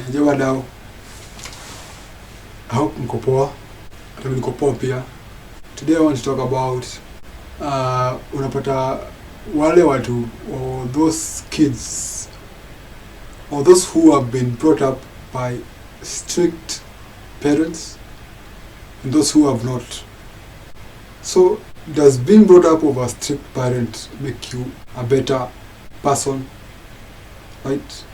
Je wadau, I hope mko poa. Hata niko poa pia. Today I want to talk about unapata wale watu, or those kids, or those who have been brought up by strict parents and those who have not. So does being brought up of a strict parent make you a better person, right?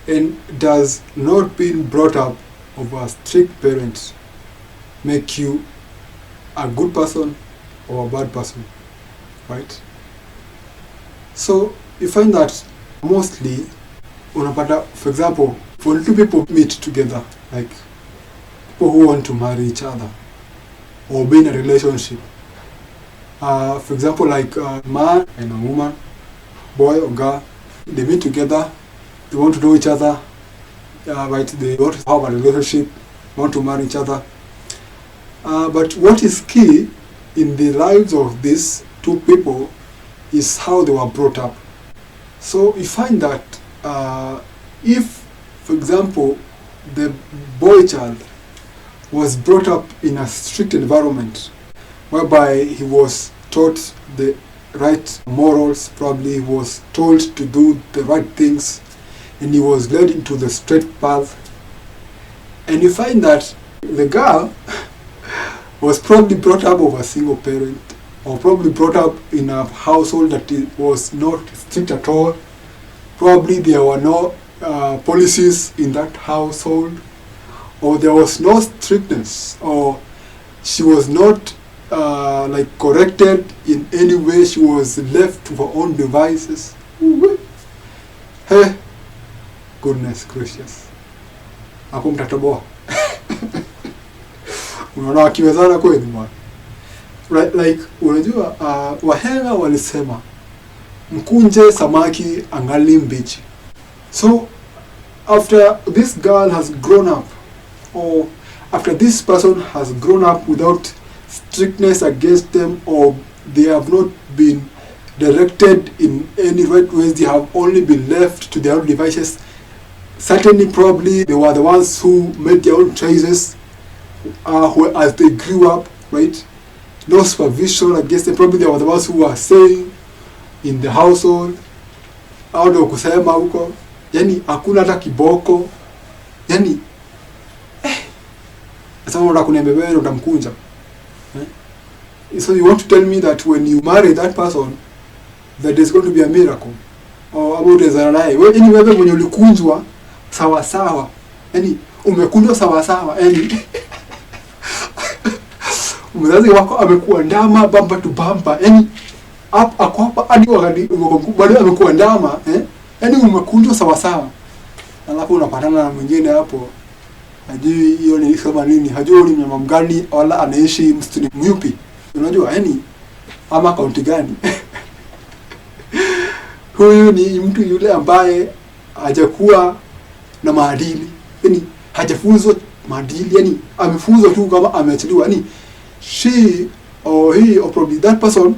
And does not being brought up of a strict parent make you a good person or a bad person, right? So you find that mostly unapata, for example, when two people meet together, like people who want to marry each other or be in a relationship, for example, like a man and a woman, boy or girl, they meet together, they want to know each other, right? They want to have a relationship, want to marry each other. But what is key in the lives of these two people is how they were brought up. So you find that if, for example, the boy child was brought up in a strict environment whereby he was taught the right morals, probably he was told to do the right things, and he was led into the straight path, and you find that the girl was probably brought up of a single parent, or probably brought up in a household that it was not strict at all. Probably there were no policies in that household, or there was no strictness, or she was not like corrected in any way. She was left to her own devices. Hey, goodness gracious, hapo mtatoboa. Unaona wakiwezana kweli bwana. Right, like unajua wahenga walisema mkunje samaki angali mbichi. So after this girl has grown up, or after this person has grown up without strictness against them, or they have not been directed in any right ways, they have only been left to their own devices. Certainly, probably they were the ones who made their own choices as they grew up, right? No supervision against them. Probably they were the ones who were saying in the household, au ndio kusema huko, yani hakuna hata kiboko, yani sasa unataka kuniambia wewe utamkunja. So you want to tell me that when you marry that person that there's going to be a miracle, or about ezana naye wewe, yani wewe mwenye ulikunjwa sawa sawa, yani umekunjwa sawa sawa, yani mzazi wako amekuwa ndama bamba tu bamba, yani ako hapa hadi wakati bado amekuwa ndama, yani umekunjwa sawa sawa, alafu unapatana na mwingine hapo hajui hiyo ni kama nini, hajui ni mnyama mgani, wala anaishi msituni myupi, unajua, yani ama kaunti gani. Huyu ni mtu yule ambaye hajakuwa na maadili, yani hajafunzwa maadili, yani amefunzwa tu kama ameachiliwa, yani she or he or probably that person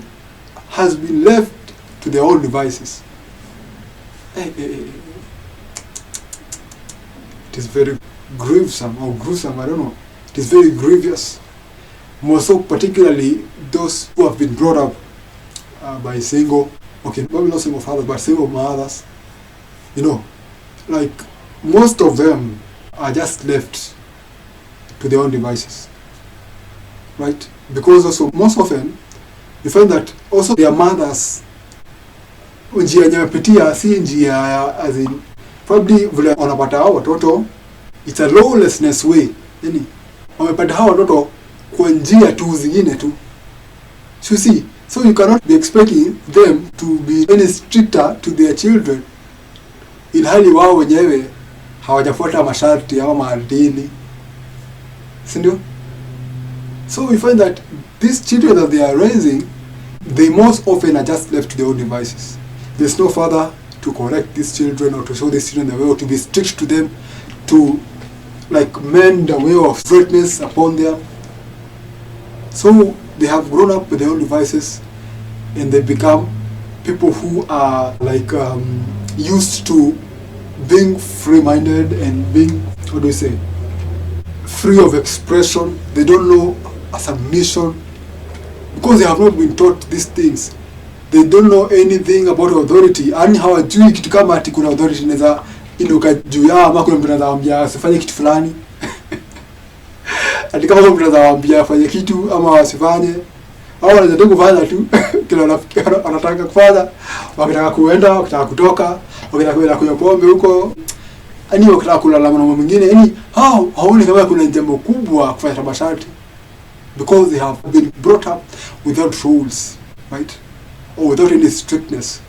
has been left to their own devices. It is very grievous or gruesome, I don't know. It is very grievous. More so particularly those who have been brought up by single, okay, maybe not single fathers, but single mothers. You know, like most of them are just left to their own devices, right? Because also most often you find that also their mothers, njia nyapitia si njia as in probably vile wanapata hao watoto, it's a lawlessness way, yani wamepata hao watoto kwa njia tu zingine tu. So see, so you cannot be expecting them to be any stricter to their children ilhali wao wenyewe hawajafuata masharti ama maadili, si ndio? So we find that these children that they are raising, they most often are just left to their own devices. There's no father to correct these children or to show these children the way, or to be strict to them, to like mend the way of straightness upon them. So they have grown up with their own devices, and they become people who are like used to being free-minded and being, how do you say, free of expression. They don't know a submission because they have not been taught these things. They don't know anything about authority. Yani hawajui kitu kama ati kuna authority inaweza inuka juu yao, ama kuna mtu anaweza waambia asifanye kitu fulani. Ati kama mtu anaweza waambia afanye kitu ama wasifanye, au wanaweza kufanya tu kila wanataka kufanya, wakitaka kuenda, wakitaka kutoka, wakitaka kwenda kunywa pombe huko, yani wakitaka kulala na mambo mengine, yani haoni kama kuna jambo kubwa kufanya tabashati, because they have been brought up without rules, right? Or without any strictness.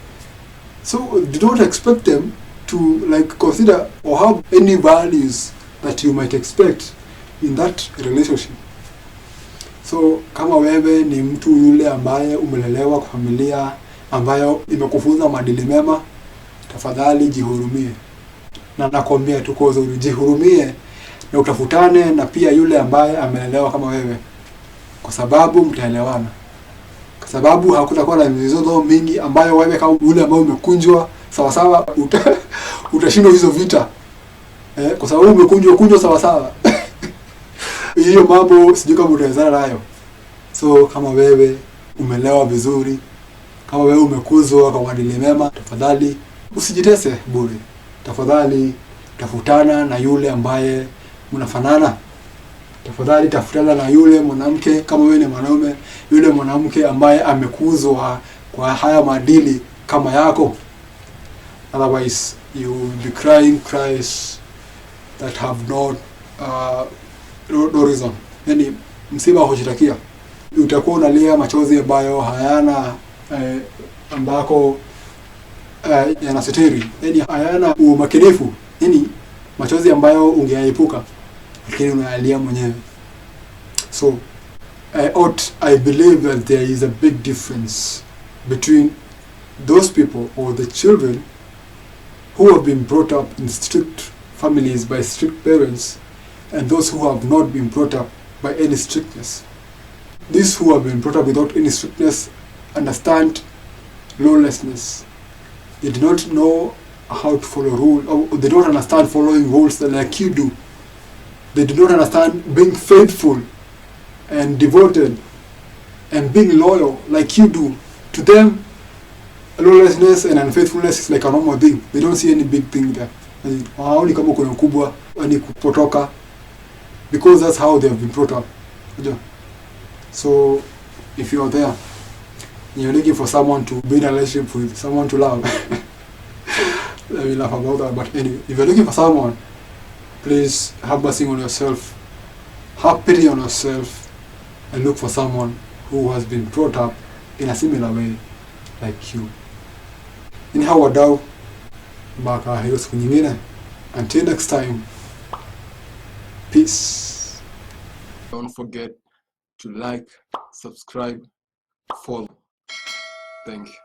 So you don't expect them to like consider or have any values that you might expect in that relationship. So kama wewe ni mtu yule ambaye umelelewa kwa familia ambayo imekufunza maadili mema, tafadhali jihurumie. Na nakwambia tu kwa uzuri, jihurumie na utafutane na pia yule ambaye amelelewa kama wewe, kwa sababu mtaelewana. Kwa sababu hakutakuwa na mizozo mingi ambayo wewe kama yule ambaye umekunjwa sawa sawa utashindwa hizo vita. Kwa sababu umekunjwa sawa sawa. Hiyo mambo sijui kama utawezana nayo. So kama wewe umelewa vizuri, kama wewe umekuzwa kwa maadili mema, tafadhali usijitese bure. Tafadhali tafutana na yule ambaye mnafanana. Tafadhali tafutana na yule mwanamke, kama wewe ni mwanaume, yule mwanamke ambaye amekuzwa kwa haya maadili kama yako. Otherwise you will be crying cries that have no reason. Yani msiba hujitakia. Utakuwa unalia machozi ambayo hayana ambako yanasitiri. Yani hayana umakinifu. Yani machozi ambayo ungeepuka, lakini unalia mwenyewe. So I believe that there is a big difference between those people or the children who have been brought up in strict families by strict parents and those who have not been brought up by any strictness. These who have been brought up without any strictness understand lawlessness. They do not know how to follow rules, or they don't understand following rules like you do. They do not understand being faithful and devoted and being loyal like you do. To them, lawlessness and unfaithfulness is like a normal thing. They don't see any big thing there. Haoni kama kuna kubwa ani kupotoka, because that's how they have been brought up. So if you're there and you're looking for someone to be in a relationship with, someone to love, let me laugh about that. But anyway, if you're looking for someone, please have mercy on yourself, have pity on yourself, and look for someone who has been brought up in a similar way like you. Anyhow, wadau, mpaka hiyo siku nyingine. Until next time, peace. Don't forget to like, subscribe, follow. Thank you.